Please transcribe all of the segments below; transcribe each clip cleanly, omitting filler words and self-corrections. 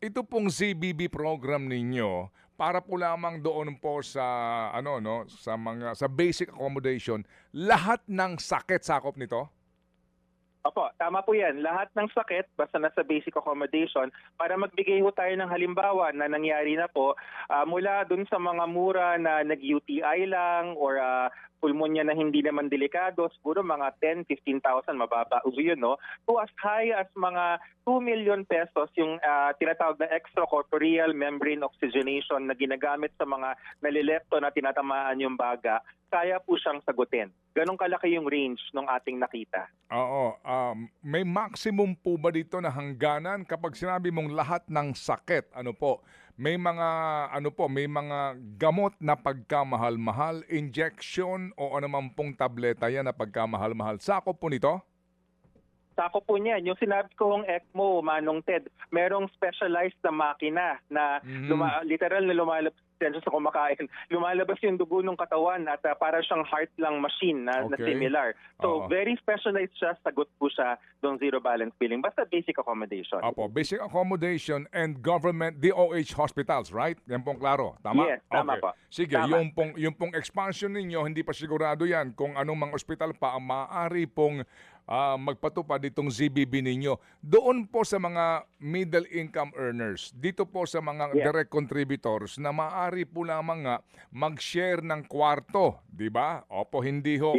ito pong ZBB program ninyo para po lamang doon po sa sa basic accommodation, lahat ng sakit sakop nito? Opo, tama po yan. Lahat ng sakit, basta nasa basic accommodation, para magbigay ho tayo ng halimbawa na nangyari na po, mula dun sa mga mura na nag-UTI lang or pulmonya na hindi naman delikado, siguro mga 10, 15,000, mababa yun, no? To as high as mga 2 million pesos yung tinatawag na extracorporeal membrane oxygenation na ginagamit sa mga nalilepto na tinatamaan yung baga, kaya po siyang sagutin. Ganong kalaki yung range ng ating nakita. Oo. May maximum po ba dito na hangganan kapag sinabi mong lahat ng sakit? Ano po? May mga may mga gamot na pagkamahal-mahal, injection o anumang pong tableta yan na pagkamahal-mahal. Sakop po nito? Sakop po niyan. Yung sinabi kong ECMO, Manong Ted, merong specialized na makina na literal na lumalabas sa kumakain. Lumalabas yung dugo ng katawan at para siyang heart lang machine na similar. So very specialized siya, sagot po siya doon zero balance billing. Basta basic accommodation. Opo, basic accommodation and government DOH hospitals, right? Yan pong klaro. Tama? Yes, tama po. Sige, tama. Yung pong expansion ninyo, hindi pa sigurado yan kung anong mga ospital pa ang maaari pong magpatupad itong ZBB ninyo. Doon po sa mga middle income earners, dito po sa mga direct contributors na maaari po lamang nga mag-share ng kwarto, di ba? Opo, hindi ho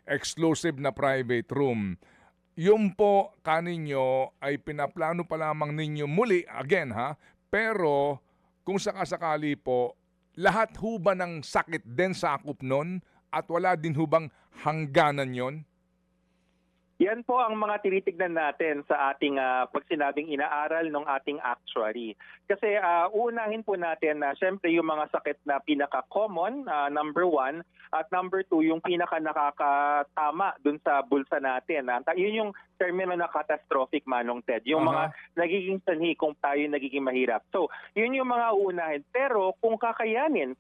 exclusive na private room. Yung po kaninyo ay pinaplano pa lamang ninyo muli, again pero kung sakasakali po, lahat ho ba ng sakit din sakop nun at wala din ho bang hangganan yon? Yan po ang mga tinitignan natin sa ating pag sinabing inaaral ng ating actuary. Kasi uunahin po natin na syempre yung mga sakit na pinaka-common, number 1, at number 2, yung pinaka-nakakatama dun sa bulsa natin. Yun yung termino na catastrophic, Manong Ted. Yung mga nagiging sanhi kung tayo nagiging mahirap. So, yun yung mga uunahin. Pero kung kakayanin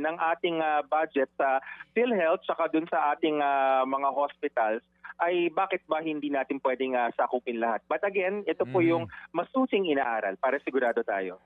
ng ating budget sa PhilHealth saka dun sa ating mga hospitals, ay bakit ba hindi natin pwedeng sakupin lahat? But again, ito po yung masusing inaaral para sigurado tayo.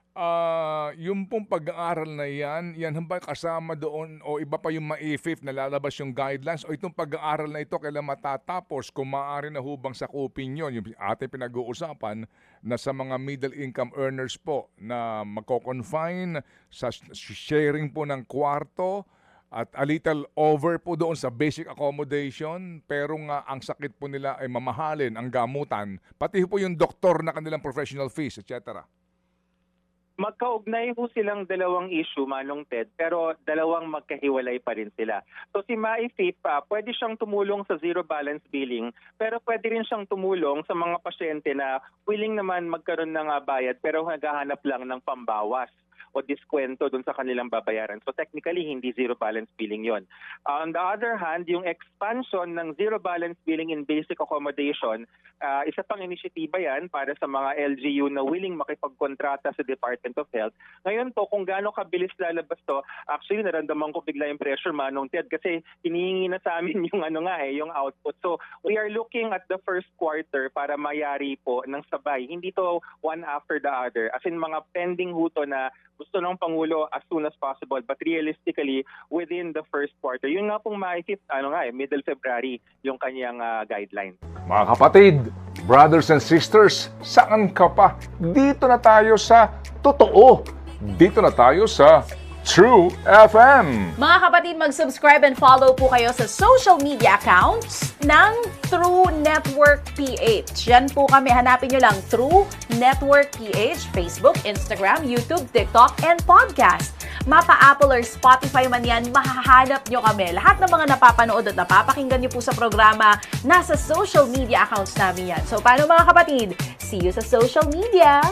Yung pong pag-aaral na yan ba kasama doon o iba pa yung maifif na lalabas yung guidelines o itong pag-aaral na ito kailan matatapos kung maaari na hubang sakupin yun? Yung ating pinag-uusapan na sa mga middle income earners po na magko-confine sa sharing po ng kwarto, at a little over po doon sa basic accommodation, pero nga ang sakit po nila ay mamahalin ang gamutan, pati po yung doktor na kanilang professional fees, etc. Magkaugnay po silang dalawang issue, Manong Ted, pero dalawang magkahiwalay pa rin sila. So si MyFIP, pwede siyang tumulong sa zero balance billing, pero pwede rin siyang tumulong sa mga pasyente na willing naman magkaroon ng bayad pero naghahanap lang ng pambawas o diskwento dun sa kanilang babayaran. So technically, hindi zero balance billing yon. On the other hand, yung expansion ng zero balance billing in basic accommodation, isa pang inisyatiba yan para sa mga LGU na willing makipagkontrata sa Department of Health. Ngayon po, kung gaano kabilis lalabas to, actually naramdaman ko bigla yung pressure, Manong Ted, kasi hinihingi na sa amin yung yung output. So we are looking at the first quarter para mayari po ng sabay. Hindi to one after the other. As in mga pending huto na gusto ng Pangulo as soon as possible, but realistically within the first quarter. Yun nga pong maisip, middle February yung kanyang guideline. Mga kapatid, brothers and sisters, saan ka pa? Dito na tayo sa totoo. Dito na tayo sa True FM. Mga kapatid, mag-subscribe and follow po kayo sa social media accounts ng True Network PH. Yan po kami, hanapin nyo lang True Network PH, Facebook, Instagram, YouTube, TikTok, and podcast. Mapa Apple or Spotify man yan, mahahanap nyo kami. Lahat ng mga napapanood at napapakinggan nyo po sa programa, nasa social media accounts namin yan. So paano mga kapatid? See you sa social media!